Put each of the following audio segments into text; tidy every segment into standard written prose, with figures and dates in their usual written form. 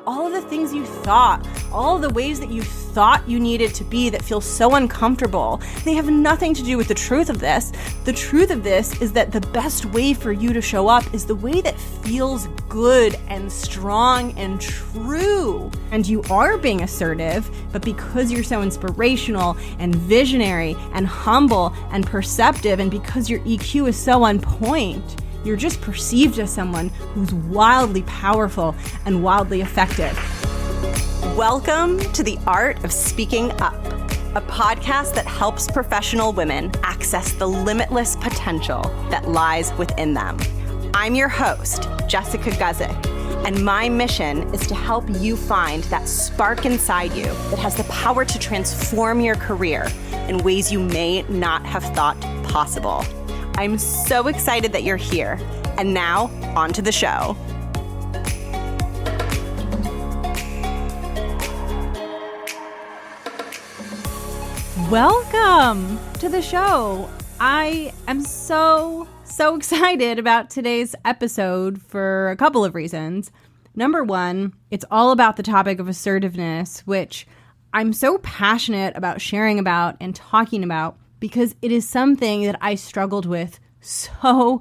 all of the things you thought, all of the ways that you thought you needed to be that feel so uncomfortable, they have nothing to do with the truth of this. The truth of this is that the best way for you to show up is the way that feels good and strong and true. And you are being assertive, but because you're so inspirational and visionary and humble and perceptive, and because your EQ is so on point, you're just perceived as someone who's wildly powerful and wildly effective. Welcome to The Art of Speaking Up, a podcast that helps professional women access the limitless potential that lies within them. I'm your host, Jessica Guzik, and my mission is to help you find that spark inside you that has the power to transform your career in ways you may not have thought possible. I'm so excited that you're here. And now, on to the show. Welcome to the show. I am so excited about today's episode for a couple of reasons. Number one, it's all about the topic of assertiveness, which I'm so passionate about sharing about and talking about, because it is something that I struggled with so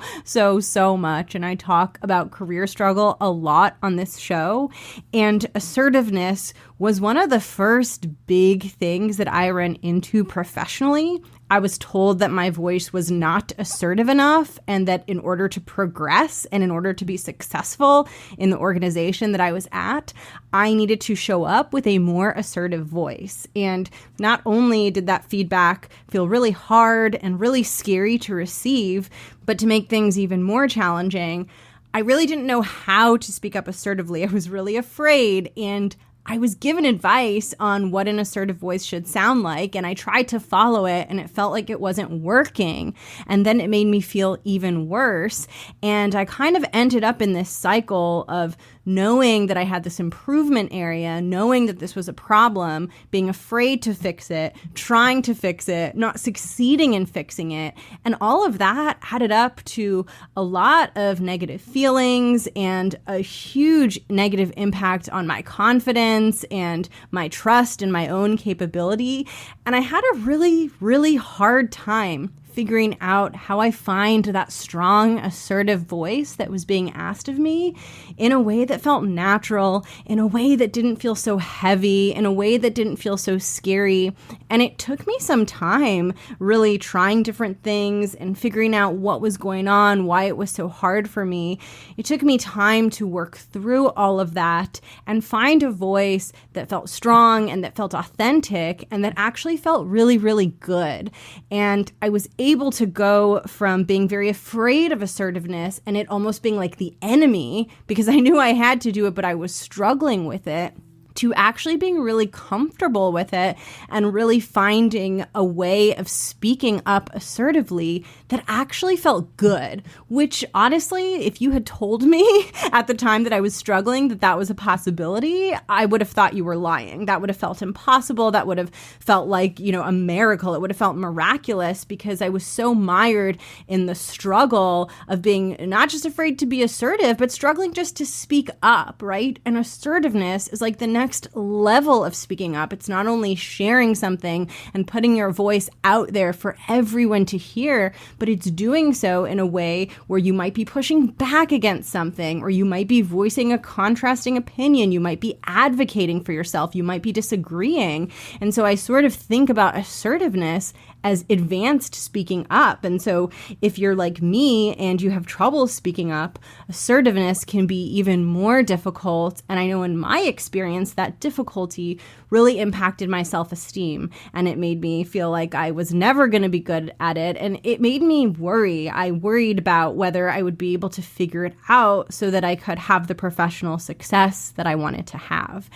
much. And I talk about career struggle a lot on this show. And assertiveness was one of the first big things that I ran into professionally. I was told that my voice was not assertive enough, and that in order to progress and in order to be successful in the organization that I was at, I needed to show up with a more assertive voice. And not only did that feedback feel really hard and really scary to receive, but to make things even more challenging, I really didn't know how to speak up assertively. I was really afraid, and I was given advice on what an assertive voice should sound like, and I tried to follow it, and it felt like it wasn't working. And then it made me feel even worse. And I kind of ended up in this cycle of knowing that I had this improvement area, knowing that this was a problem, being afraid to fix it, trying to fix it, not succeeding in fixing it. And all of that added up to a lot of negative feelings and a huge negative impact on my confidence and my trust in my own capability. And I had a really hard time figuring out how I find that strong, assertive voice that was being asked of me in a way that felt natural, in a way that didn't feel so heavy, in a way that didn't feel so scary. And it took me some time really trying different things and figuring out what was going on, why it was so hard for me. It took me time to work through all of that and find a voice that felt strong and that felt authentic and that actually felt really good. And I was able to go from being very afraid of assertiveness and it almost being like the enemy, because I knew I had to do it, but I was struggling with it, to actually being really comfortable with it and really finding a way of speaking up assertively that actually felt good. Which honestly, if you had told me at the time that I was struggling that that was a possibility, I would have thought you were lying. That would have felt impossible. That would have felt like, a miracle. It would have felt miraculous, because I was so mired in the struggle of being not just afraid to be assertive, but struggling just to speak up, right? And assertiveness is like the next level of speaking up. It's not only sharing something and putting your voice out there for everyone to hear, but it's doing so in a way where you might be pushing back against something, or you might be voicing a contrasting opinion. You might be advocating for yourself. You might be disagreeing. And so I sort of think about assertiveness as advanced speaking up. And so if you're like me and you have trouble speaking up, assertiveness can be even more difficult. And I know in my experience, that difficulty really impacted my self-esteem, and it made me feel like I was never going to be good at it. And it made me worry. I worried about whether I would be able to figure it out so that I could have the professional success that I wanted to have.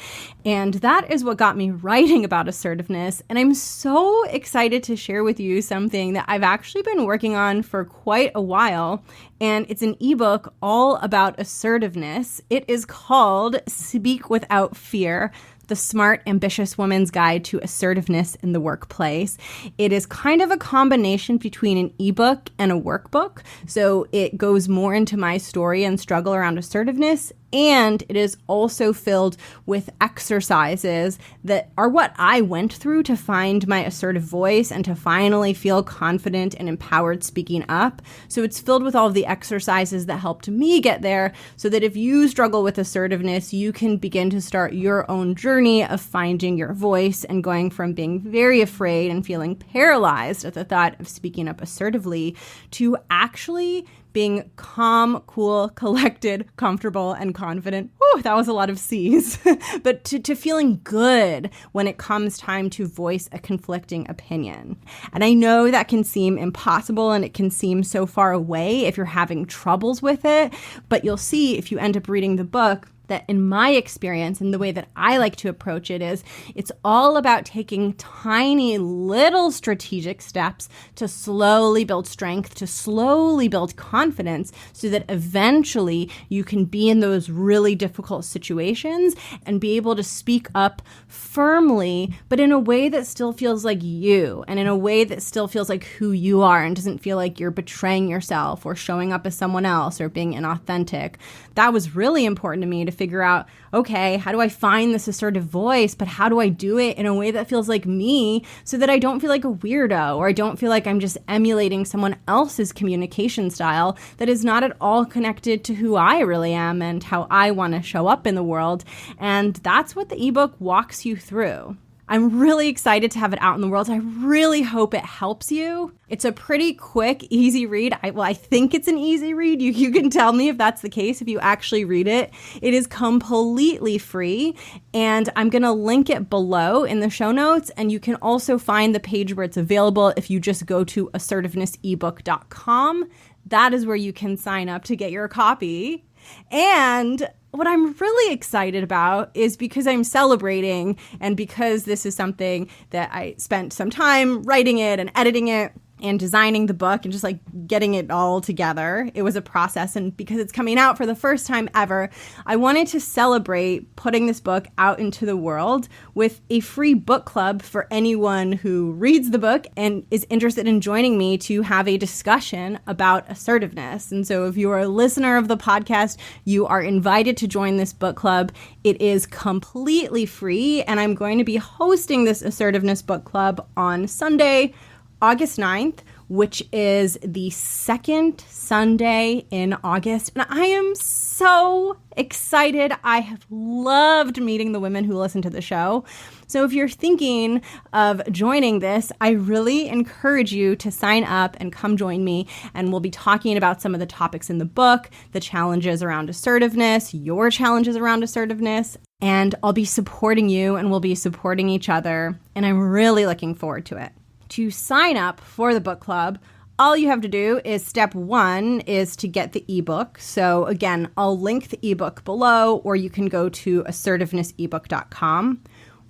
And that is what got me writing about assertiveness. And I'm so excited to share with you something that I've actually been working on for quite a while. And it's an ebook all about assertiveness. It is called Speak Without Fear: The Smart, Ambitious Woman's Guide to Assertiveness in the Workplace. It is kind of a combination between an ebook and a workbook. So it goes more into my story and struggle around assertiveness, And it is also filled with exercises that are what I went through to find my assertive voice and to finally feel confident and empowered speaking up. So it's filled with all of the exercises that helped me get there, so that if you struggle with assertiveness, you can begin to start your own journey of finding your voice and going from being very afraid and feeling paralyzed at the thought of speaking up assertively to actually being calm, cool, collected, comfortable, and confident. Whew, that was a lot of C's. But to feeling good when it comes time to voice a conflicting opinion. And I know that can seem impossible and it can seem so far away if you're having troubles with it. But you'll see if you end up reading the book that in my experience and the way that I like to approach it is it's all about taking tiny little strategic steps to slowly build strength, to slowly build confidence so that eventually you can be in those really difficult situations and be able to speak up firmly, but in a way that still feels like you and in a way that still feels like who you are and doesn't feel like you're betraying yourself or showing up as someone else or being inauthentic. That was really important to me to figure out, okay, how do I find this assertive voice, but how do I do it in a way that feels like me so that I don't feel like a weirdo or I don't feel like I'm just emulating someone else's communication style that is not at all connected to who I really am and how I want to show up in the world. And that's what the ebook walks you through. I'm really excited to have it out in the world. I really hope it helps you. It's a pretty quick, easy read. I think it's an easy read. You can tell me if that's the case, if you actually read it. It is completely free, and I'm going to link it below in the show notes, and you can also find the page where it's available if you just go to assertivenessebook.com. That is where you can sign up to get your copy. And what I'm really excited about is because I'm celebrating and because this is something that I spent some time writing it and editing it and designing the book and just like getting it all together. It was a process, and because it's coming out for the first time ever, I wanted to celebrate putting this book out into the world with a free book club for anyone who reads the book and is interested in joining me to have a discussion about assertiveness. And so if you are a listener of the podcast, you are invited to join this book club. It is completely free, and I'm going to be hosting this assertiveness book club on Sunday, August 9th, which is the second Sunday in August. And I am so excited. I have loved meeting the women who listen to the show. So if you're thinking of joining this, I really encourage you to sign up and come join me. And we'll be talking about some of the topics in the book, the challenges around assertiveness, your challenges around assertiveness. And I'll be supporting you and we'll be supporting each other. And I'm really looking forward to it. To sign up for the book club, all you have to do is step 1 is to get the ebook. So again, I'll link the ebook below, or you can go to assertivenessebook.com.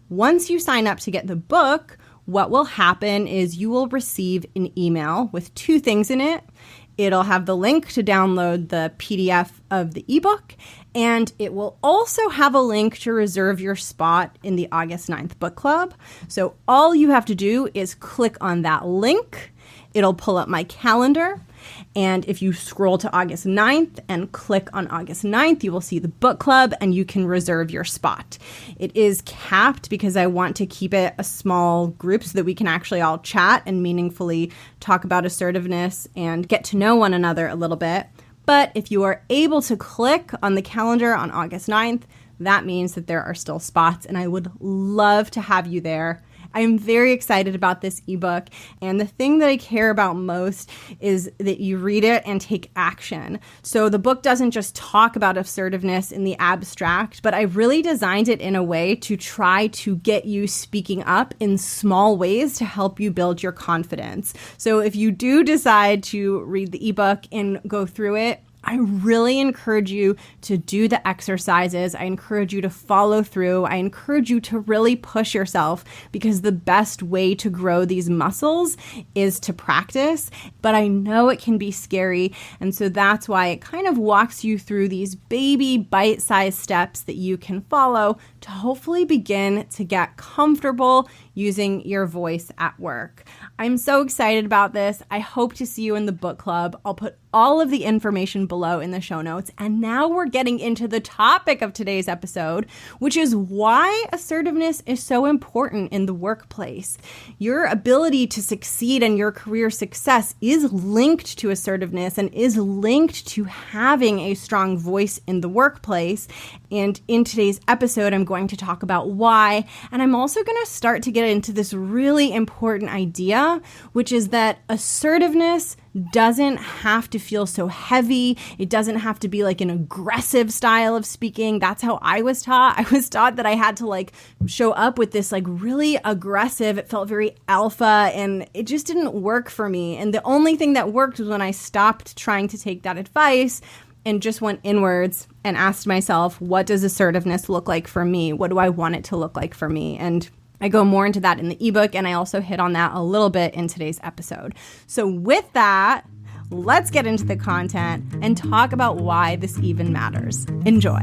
Once you sign up to get the book, what will happen is you will receive an email with 2 things in it. It'll have the link to download the PDF of the ebook, and it will also have a link to reserve your spot in the August 9th book club. So all you have to do is click on that link. It'll pull up my calendar. And if you scroll to August 9th and click on August 9th, you will see the book club and you can reserve your spot. It is capped because I want to keep it a small group so that we can actually all chat and meaningfully talk about assertiveness and get to know one another a little bit. But if you are able to click on the calendar on August 9th, that means that there are still spots, and I would love to have you there. I am very excited about this ebook, and the thing that I care about most is that you read it and take action. So the book doesn't just talk about assertiveness in the abstract, but I really designed it in a way to try to get you speaking up in small ways to help you build your confidence. So if you do decide to read the ebook and go through it, I really encourage you to do the exercises. I encourage you to follow through. I encourage you to really push yourself, because the best way to grow these muscles is to practice. But I know it can be scary. And so that's why it kind of walks you through these baby bite-sized steps that you can follow to hopefully begin to get comfortable using your voice at work. I'm so excited about this. I hope to see you in the book club. I'll put all of the information below in the show notes. And now we're getting into the topic of today's episode, which is why assertiveness is so important in the workplace. Your ability to succeed and your career success is linked to assertiveness and is linked to having a strong voice in the workplace. And in today's episode, I'm going to talk about why. And I'm also going to start to get into this really important idea, which is that assertiveness doesn't have to feel so heavy. It doesn't have to be like an aggressive style of speaking. That's how I was taught. I was taught that I had to like show up with this like really aggressive, it felt very alpha, and it just didn't work for me. And the only thing that worked was when I stopped trying to take that advice and just went inwards and asked myself, what does assertiveness look like for me? What do I want it to look like for me? And I go more into that in the ebook, and I also hit on that a little bit in today's episode. So with that, let's get into the content and talk about why this even matters. Enjoy.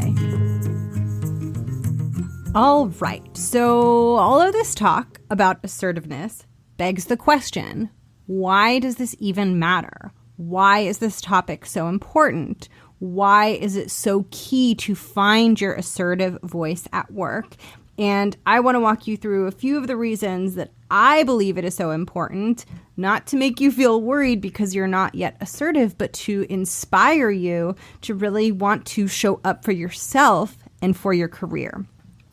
All right, so all of this talk about assertiveness begs the question, why does this even matter? Why is this topic so important? Why is it so key to find your assertive voice at work? And I want to walk you through a few of the reasons that I believe it is so important, not to make you feel worried because you're not yet assertive, but to inspire you to really want to show up for yourself and for your career.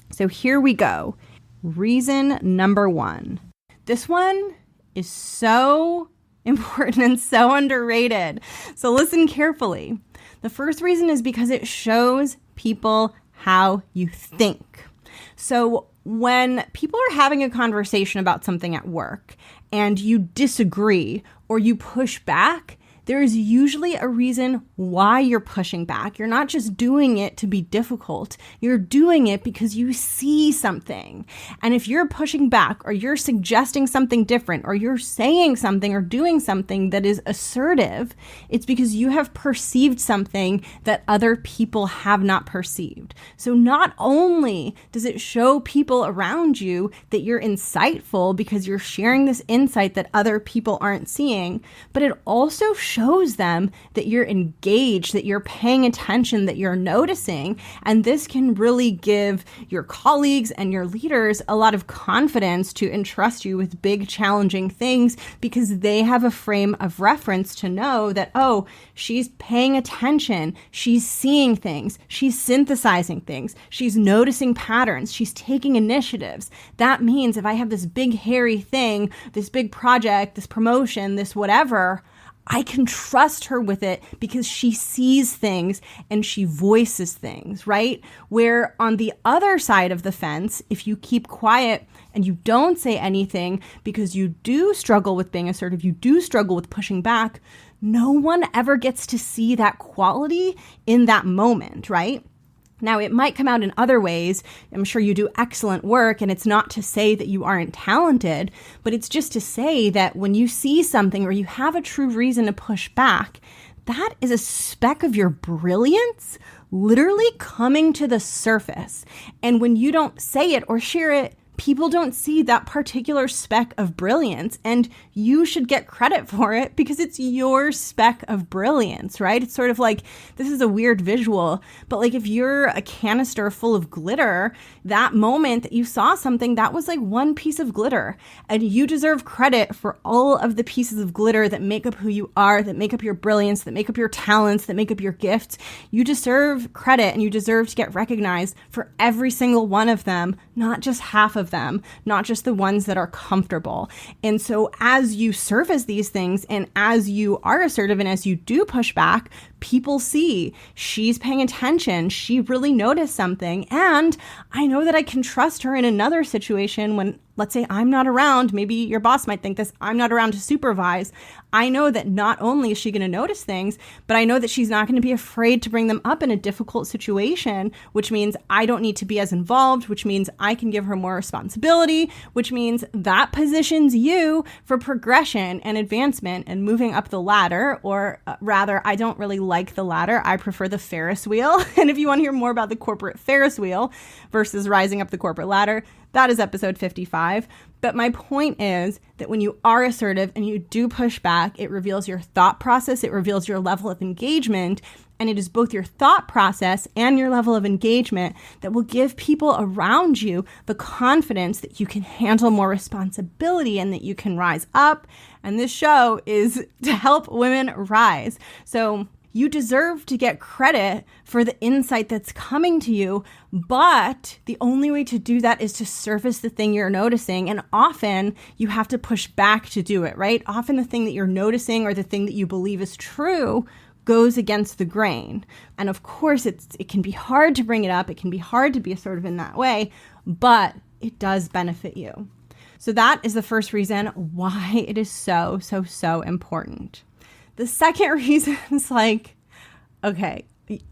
So here we go. Reason number one. This one is so important and so underrated. So listen carefully. The first reason is because it shows people how you think. So when people are having a conversation about something at work and you disagree or you push back, there is usually a reason why you're pushing back. You're not just doing it to be difficult. You're doing it because you see something. And if you're pushing back or you're suggesting something different or you're saying something or doing something that is assertive, it's because you have perceived something that other people have not perceived. So not only does it show people around you that you're insightful because you're sharing this insight that other people aren't seeing, but it also shows them that you're engaged, that you're paying attention, that you're noticing. And this can really give your colleagues and your leaders a lot of confidence to entrust you with big, challenging things because they have a frame of reference to know that, oh, she's paying attention, she's seeing things, she's synthesizing things, she's noticing patterns, she's taking initiatives. That means if I have this big, hairy thing, this big project, this promotion, this whatever, I can trust her with it because she sees things and she voices things, right? Where on the other side of the fence, if you keep quiet and you don't say anything because you do struggle with being assertive, you do struggle with pushing back, no one ever gets to see that quality in that moment, right? Now, it might come out in other ways. I'm sure you do excellent work, and it's not to say that you aren't talented, but it's just to say that when you see something or you have a true reason to push back, that is a speck of your brilliance literally coming to the surface. And when you don't say it or share it, people don't see that particular speck of brilliance, and you should get credit for it because it's your speck of brilliance, right? It's sort of like, this is a weird visual, but like if you're a canister full of glitter, that moment that you saw something, that was like one piece of glitter, and you deserve credit for all of the pieces of glitter that make up who you are, that make up your brilliance, that make up your talents, that make up your gifts. You deserve credit and you deserve to get recognized for every single one of them, not just half of them, not just the ones that are comfortable. And so as you surface these things and as you are assertive and as you do push back, people see she's paying attention. She really noticed something. And I know that I can trust her in another situation when, let's say, I'm not around. Maybe your boss might think this, I'm not around to supervise. I know that not only is she going to notice things, but I know that she's not going to be afraid to bring them up in a difficult situation, which means I don't need to be as involved, which means I can give her more responsibility, which means that positions you for progression and advancement and moving up the ladder, or rather, I don't really like the latter. I prefer the Ferris wheel. And if you want to hear more about the corporate Ferris wheel versus rising up the corporate ladder, that is episode 55. But my point is that when you are assertive and you do push back, it reveals your thought process, it reveals your level of engagement, and it is both your thought process and your level of engagement that will give people around you the confidence that you can handle more responsibility and that you can rise up. And this show is to help women rise. So you deserve to get credit for the insight that's coming to you, but the only way to do that is to surface the thing you're noticing. And often you have to push back to do it, right? Often the thing that you're noticing or the thing that you believe is true goes against the grain. And of course, it can be hard to bring it up. It can be hard to be assertive in that way, but it does benefit you. So that is the first reason why it is so, so, so important. The second reason is like, okay,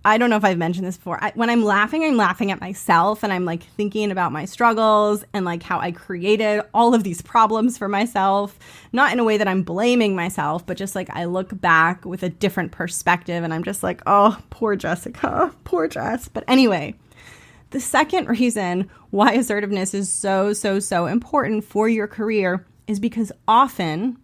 I don't know if I've mentioned this before. When I'm laughing at myself and I'm like thinking about my struggles and like how I created all of these problems for myself, not in a way that I'm blaming myself, but just like I look back with a different perspective and I'm just like, oh, poor Jessica, poor Jess. But anyway, the second reason why assertiveness is so, so, so important for your career is because often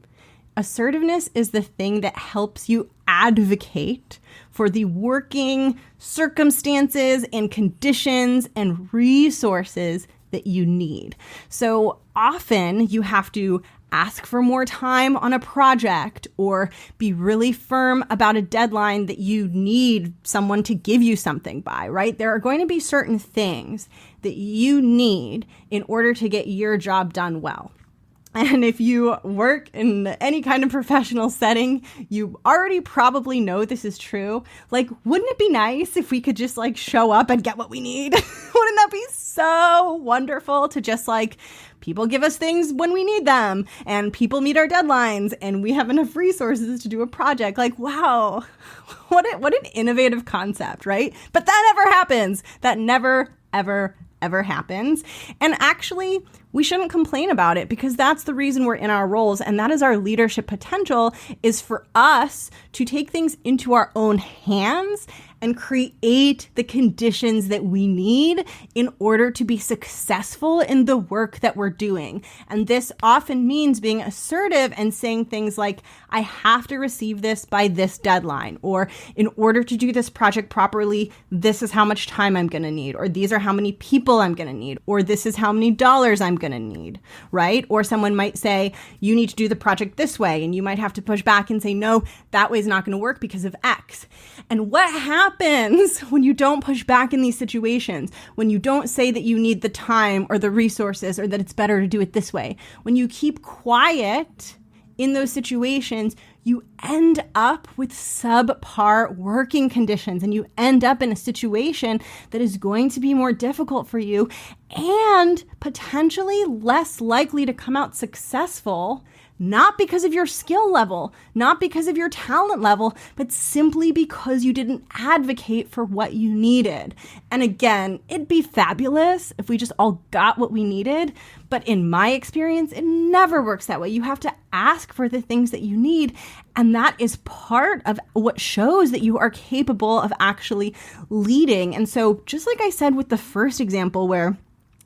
assertiveness is the thing that helps you advocate for the working circumstances and conditions and resources that you need. So often you have to ask for more time on a project or be really firm about a deadline that you need someone to give you something by, right? There are going to be certain things that you need in order to get your job done well. And if you work in any kind of professional setting, you already probably know this is true. Like, wouldn't it be nice if we could just like show up and get what we need? Wouldn't that be so wonderful to just like people give us things when we need them and people meet our deadlines and we have enough resources to do a project? Like, wow, what an innovative concept, right? But that never happens. That never, ever happens. And actually, we shouldn't complain about it because that's the reason we're in our roles. And that is our leadership potential, is for us to take things into our own hands and create the conditions that we need in order to be successful in the work that we're doing. And this often means being assertive and saying things like, I have to receive this by this deadline, or in order to do this project properly, this is how much time I'm going to need, or these are how many people I'm going to need, or this is how many dollars I'm going to need, right? Or someone might say, you need to do the project this way, and you might have to push back and say, no, that way is not going to work because of X. And what happens when you don't push back in these situations? When you don't say that you need the time or the resources or that it's better to do it this way? When you keep quiet in those situations, you end up with subpar working conditions and you end up in a situation that is going to be more difficult for you and potentially less likely to come out successful, not because of your skill level, not because of your talent level, but simply because you didn't advocate for what you needed. And again, it'd be fabulous if we just all got what we needed. But in my experience, it never works that way. You have to ask for the things that you need. And that is part of what shows that you are capable of actually leading. And so just like I said with the first example where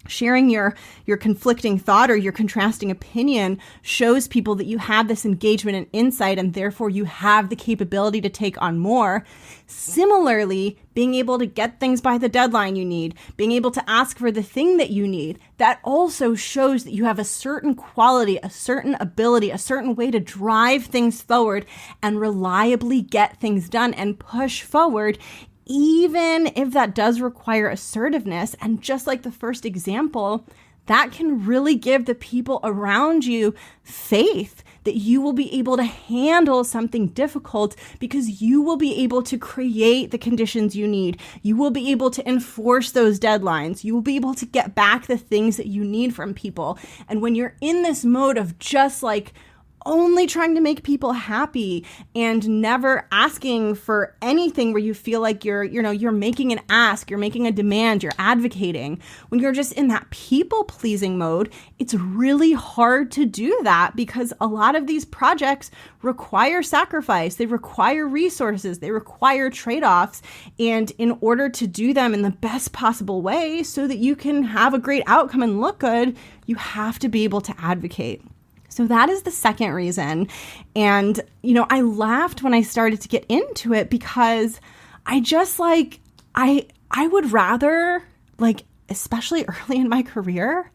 sharing your conflicting thought or your contrasting opinion shows people that you have this engagement and insight, and therefore you have the capability to take on more. Similarly, being able to get things by the deadline you need, being able to ask for the thing that you need, that also shows that you have a certain quality, a certain ability, a certain way to drive things forward and reliably get things done and push forward, even if that does require assertiveness. And just like the first example, that can really give the people around you faith that you will be able to handle something difficult because you will be able to create the conditions you need. You will be able to enforce those deadlines. You will be able to get back the things that you need from people. And when you're in this mode of just like only trying to make people happy and never asking for anything where you feel like you're making an ask, you're making a demand, you're advocating. When you're just in that people-pleasing mode, it's really hard to do that because a lot of these projects require sacrifice, they require resources, they require trade-offs. And in order to do them in the best possible way so that you can have a great outcome and look good, you have to be able to advocate. So that is the second reason. And, I laughed when I started to get into it because I just I would rather, especially early in my career,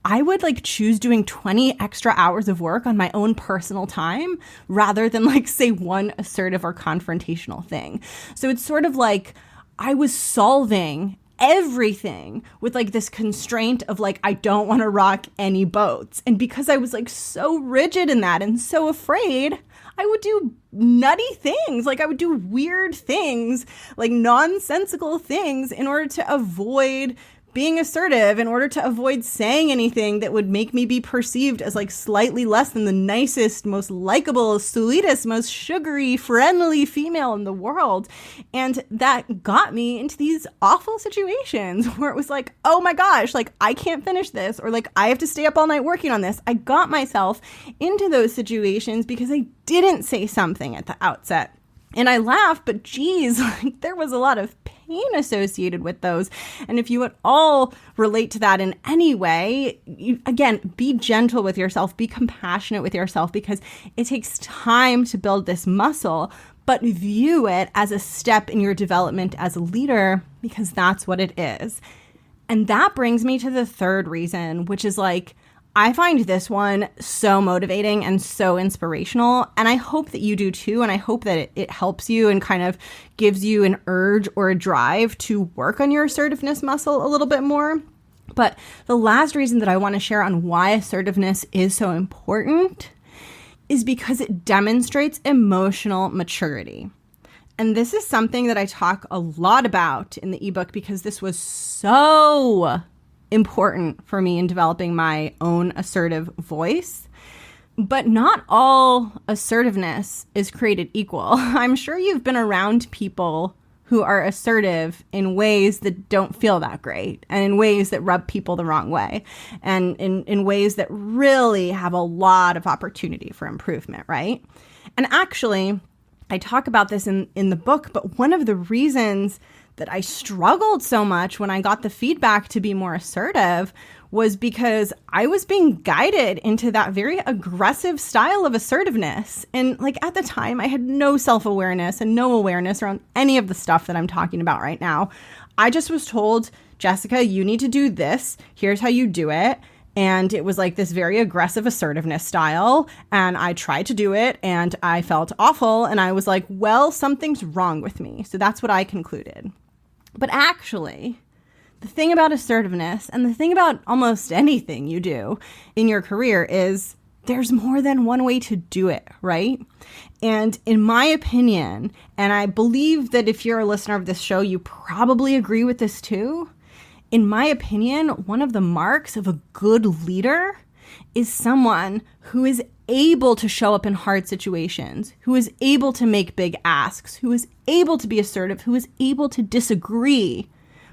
I would choose doing 20 extra hours of work on my own personal time rather than say one assertive or confrontational thing. So it's sort of like I was solving everything with this constraint of I don't want to rock any boats. And because I was so rigid in that and so afraid, I would do nutty things. I would do weird things, nonsensical things in order to avoid being assertive, in order to avoid saying anything that would make me be perceived as slightly less than the nicest, most likable, sweetest, most sugary, friendly female in the world. And that got me into these awful situations where it was oh my gosh, I can't finish this, or I have to stay up all night working on this. I got myself into those situations because I didn't say something at the outset. And I laugh, but geez, there was a lot of pain associated with those. And if you at all relate to that in any way, again, be gentle with yourself, be compassionate with yourself, because it takes time to build this muscle, but view it as a step in your development as a leader, because that's what it is. And that brings me to the third reason, which is I find this one so motivating and so inspirational, and I hope that you do too, and I hope that it helps you and kind of gives you an urge or a drive to work on your assertiveness muscle a little bit more. But the last reason that I want to share on why assertiveness is so important is because it demonstrates emotional maturity. And this is something that I talk a lot about in the ebook because this was so important for me in developing my own assertive voice. But not all assertiveness is created equal. I'm sure you've been around people who are assertive in ways that don't feel that great, and in ways that rub people the wrong way, and in ways that really have a lot of opportunity for improvement, right? And actually, I talk about this in the book, but one of the reasons that I struggled so much when I got the feedback to be more assertive was because I was being guided into that very aggressive style of assertiveness. And at the time, I had no self-awareness and no awareness around any of the stuff that I'm talking about right now. I just was told, Jessica, you need to do this. Here's how you do it. And it was this very aggressive assertiveness style. And I tried to do it and I felt awful. And I was well, something's wrong with me. So that's what I concluded. But actually, the thing about assertiveness and the thing about almost anything you do in your career is there's more than one way to do it, right? And in my opinion, and I believe that if you're a listener of this show, you probably agree with this too. In my opinion, one of the marks of a good leader is someone who is able to show up in hard situations, who is able to make big asks, who is able to be assertive, who is able to disagree,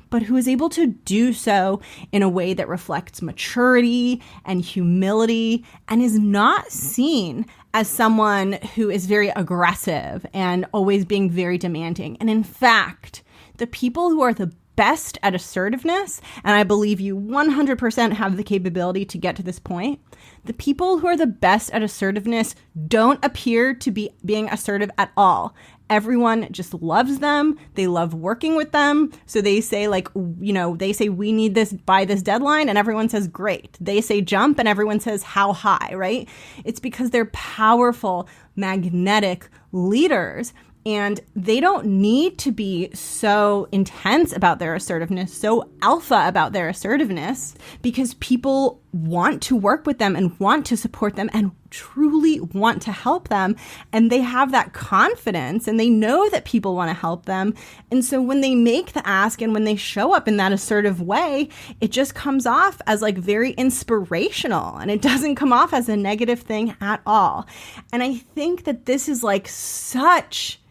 but who is able to do so in a way that reflects maturity and humility and is not seen as someone who is very aggressive and always being very demanding. And in fact, the people who are the best at assertiveness, and I believe you 100% have the capability to get to this point, the people who are the best at assertiveness don't appear to be being assertive at all. Everyone just loves them. They love working with them. So they say they say we need this by this deadline, and everyone says great. They say jump and everyone says how high, right? It's because they're powerful, magnetic leaders. And they don't need to be so intense about their assertiveness, so alpha about their assertiveness, because people want to work with them and want to support them and truly want to help them. And they have that confidence and they know that people want to help them. And so when they make the ask and when they show up in that assertive way, it just comes off as like very inspirational and it doesn't come off as a negative thing at all. And I think that this is like such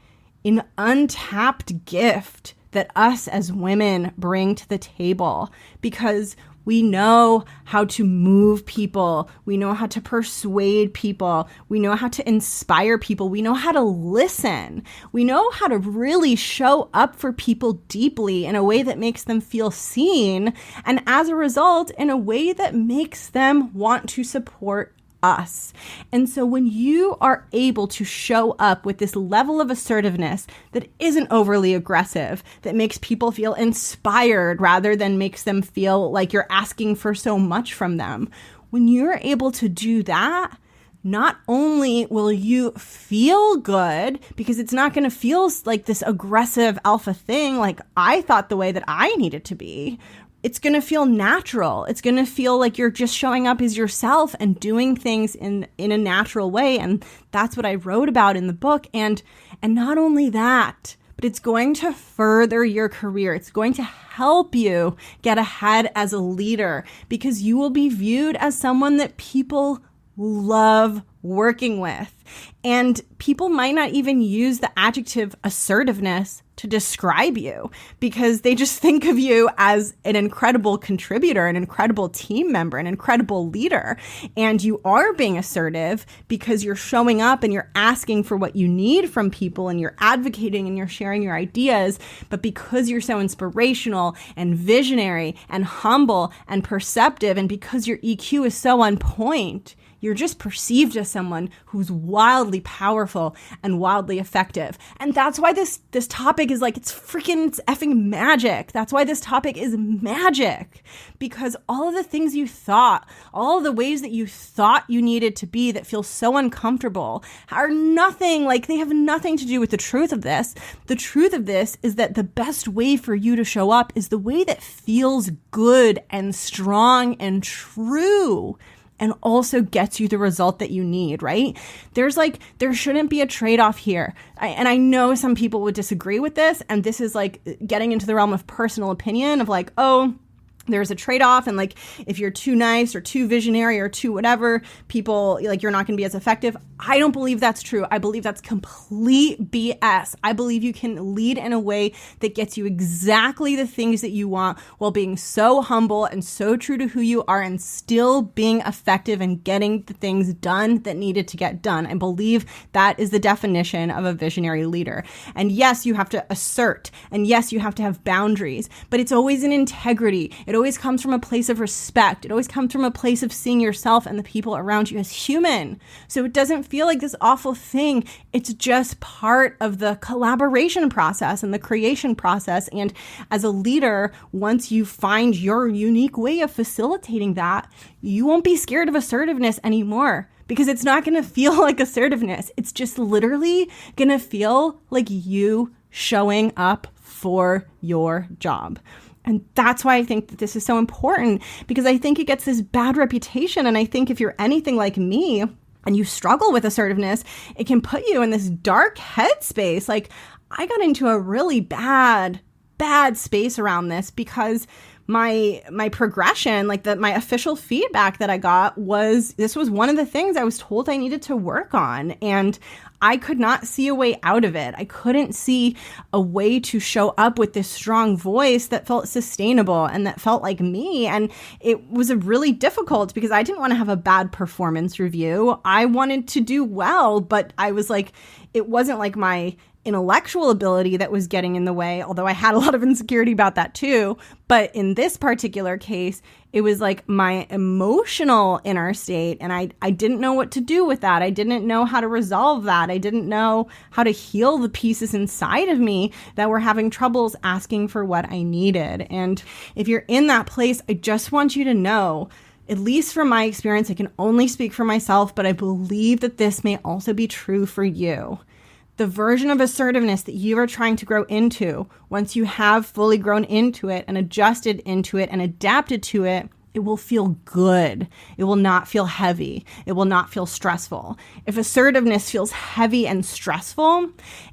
an untapped gift that us as women bring to the table, because we know how to move people. We know how to persuade people. We know how to inspire people. We know how to listen. We know how to really show up for people deeply in a way that makes them feel seen. And as a result, in a way that makes them want to support us. And so when you are able to show up with this level of assertiveness that isn't overly aggressive, that makes people feel inspired rather than makes them feel like you're asking for so much from them, when you're able to do that, not only will you feel good, because it's not going to feel like this aggressive alpha thing like I thought the way that I need it to be. It's going to feel natural. It's going to feel like you're just showing up as yourself and doing things in a natural way. And that's what I wrote about in the book. And not only that, but it's going to further your career. It's going to help you get ahead as a leader, because you will be viewed as someone that people love working with. And people might not even use the adjective assertiveness to describe you, because they just think of you as an incredible contributor, an incredible team member, an incredible leader. And you are being assertive because you're showing up and you're asking for what you need from people and you're advocating and you're sharing your ideas. But because you're so inspirational and visionary and humble and perceptive, and because your EQ is so on point, you're just perceived as someone who's wildly powerful and wildly effective. And that's why this topic is like, it's effing magic. That's why this topic is magic. Because all of the things you thought, all of the ways that you thought you needed to be that feel so uncomfortable are nothing, like they have nothing to do with the truth of this. The truth of this is that the best way for you to show up is the way that feels good and strong and true, and also gets you the result that you need, right? There shouldn't be a trade-off here. And I know some people would disagree with this, and this is like getting into the realm of personal opinion of like, oh, there's a trade-off, and like if you're too nice or too visionary or too whatever, people like you're not going to be as effective. I don't believe that's true. I believe that's complete BS. I believe you can lead in a way that gets you exactly the things that you want while being so humble and so true to who you are and still being effective and getting the things done that needed to get done. I believe that is the definition of a visionary leader. And yes, you have to assert, and yes, you have to have boundaries, but it's always in integrity. It always comes from a place of respect. It always comes from a place of seeing yourself and the people around you as human. So it doesn't feel like this awful thing. It's just part of the collaboration process and the creation process. And as a leader, once you find your unique way of facilitating that, you won't be scared of assertiveness anymore, because it's not going to feel like assertiveness. It's just literally going to feel like you showing up for your job. And that's why I think that this is so important, because I think it gets this bad reputation. And I think if you're anything like me and you struggle with assertiveness, it can put you in this dark headspace. Like I got into a really bad space around this, because my progression, like my official feedback that I got was, this was one of the things I was told I needed to work on. And I could not see a way out of it. I couldn't see a way to show up with this strong voice that felt sustainable and that felt like me. And it was really difficult, because I didn't want to have a bad performance review. I wanted to do well, but I was like, it wasn't like my intellectual ability that was getting in the way, although I had a lot of insecurity about that too. But in this particular case, it was like my emotional inner state, and I didn't know what to do with that. I didn't know how to resolve that. I didn't know how to heal the pieces inside of me that were having troubles asking for what I needed. And if you're in that place, I just want you to know, at least from my experience, I can only speak for myself, but I believe that this may also be true for you. The version of assertiveness that you are trying to grow into, once you have fully grown into it and adjusted into it and adapted to it, it will feel good. It will not feel heavy. It will not feel stressful. If assertiveness feels heavy and stressful,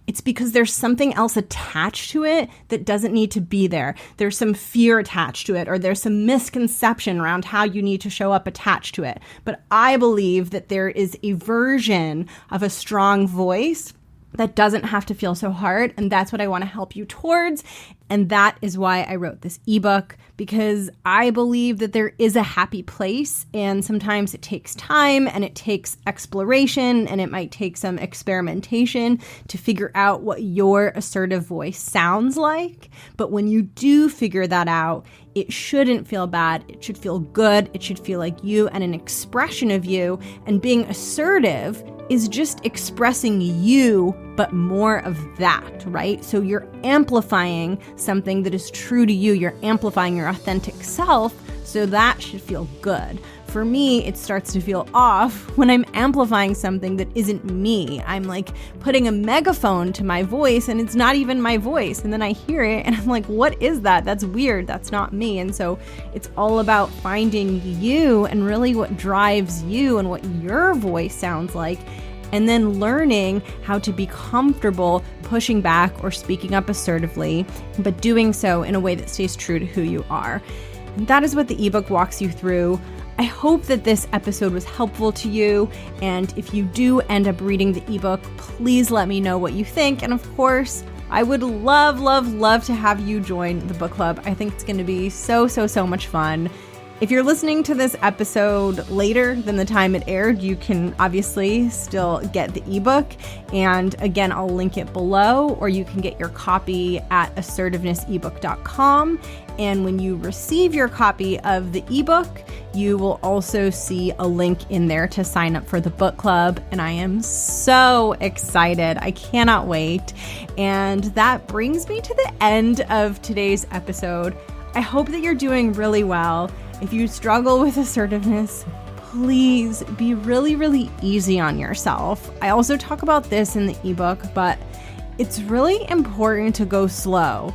it's because there's something else attached to it that doesn't need to be there. There's some fear attached to it, or there's some misconception around how you need to show up attached to it. But I believe that there is a version of a strong voice that doesn't have to feel so hard. And that's what I want to help you towards. And that is why I wrote this ebook, because I believe that there is a happy place. And sometimes it takes time and it takes exploration and it might take some experimentation to figure out what your assertive voice sounds like. But when you do figure that out, it shouldn't feel bad. It should feel good. It should feel like you and an expression of you. And being assertive is just expressing you, but more of that, right? So you're amplifying something that is true to you. You're amplifying your authentic self, so that should feel good. For me, it starts to feel off when I'm amplifying something that isn't me. I'm like putting a megaphone to my voice and it's not even my voice. And then I hear it and I'm like, what is that? That's weird. That's not me. And so it's all about finding you and really what drives you and what your voice sounds like. And then learning how to be comfortable pushing back or speaking up assertively, but doing so in a way that stays true to who you are. And that is what the ebook walks you through. I hope that this episode was helpful to you. And if you do end up reading the ebook, please let me know what you think. And of course, I would love to have you join the book club. I think it's going to be so much fun. If you're listening to this episode later than the time it aired, you can obviously still get the ebook. And again, I'll link it below, or you can get your copy at assertivenessebook.com. And when you receive your copy of the ebook, you will also see a link in there to sign up for the book club. And I am so excited. I cannot wait. And that brings me to the end of today's episode. I hope that you're doing really well. If you struggle with assertiveness, please be really easy on yourself. I also talk about this in the ebook, but it's really important to go slow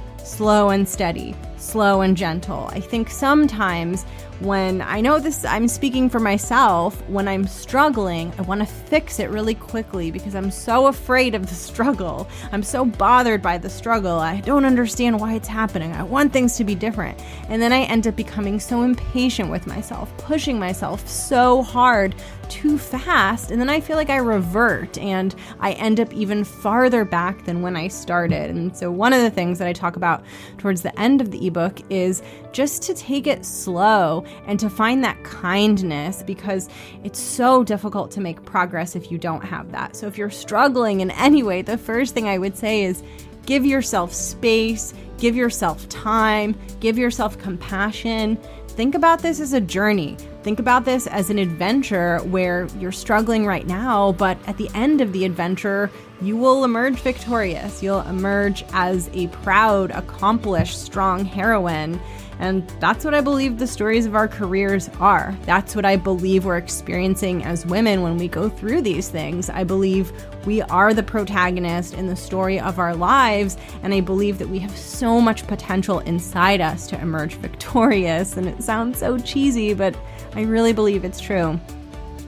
and steady, slow and gentle. I think sometimes when I know this, I'm speaking for myself, when I'm struggling, I want to fix it really quickly because I'm so afraid of the struggle. I'm so bothered by the struggle. I don't understand why it's happening. I want things to be different. And then I end up becoming so impatient with myself, pushing myself so hard too fast. And then I feel like I revert and I end up even farther back than when I started. And so one of the things that I talk about towards the end of the ebook is just to take it slow and to find that kindness, because it's so difficult to make progress if you don't have that. So if you're struggling in any way, the first thing I would say is give yourself space, give yourself time, give yourself compassion. Think about this as a journey. Think about this as an adventure where you're struggling right now, but at the end of the adventure, you will emerge victorious. You'll emerge as a proud, accomplished, strong heroine. And that's what I believe the stories of our careers are. That's what I believe we're experiencing as women when we go through these things. I believe we are the protagonist in the story of our lives, and I believe that we have so much potential inside us to emerge victorious. And it sounds so cheesy, but I really believe it's true.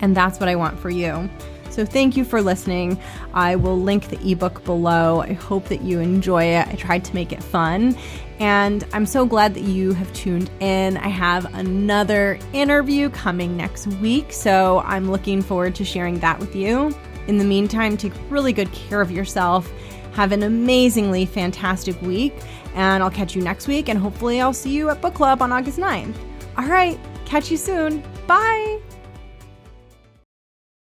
And that's what I want for you. So thank you for listening. I will link the ebook below. I hope that you enjoy it. I tried to make it fun. And I'm so glad that you have tuned in. I have another interview coming next week, so I'm looking forward to sharing that with you. In the meantime, take really good care of yourself. Have an amazingly fantastic week, and I'll catch you next week, and hopefully I'll see you at book club on August 9th. All right, catch you soon. Bye.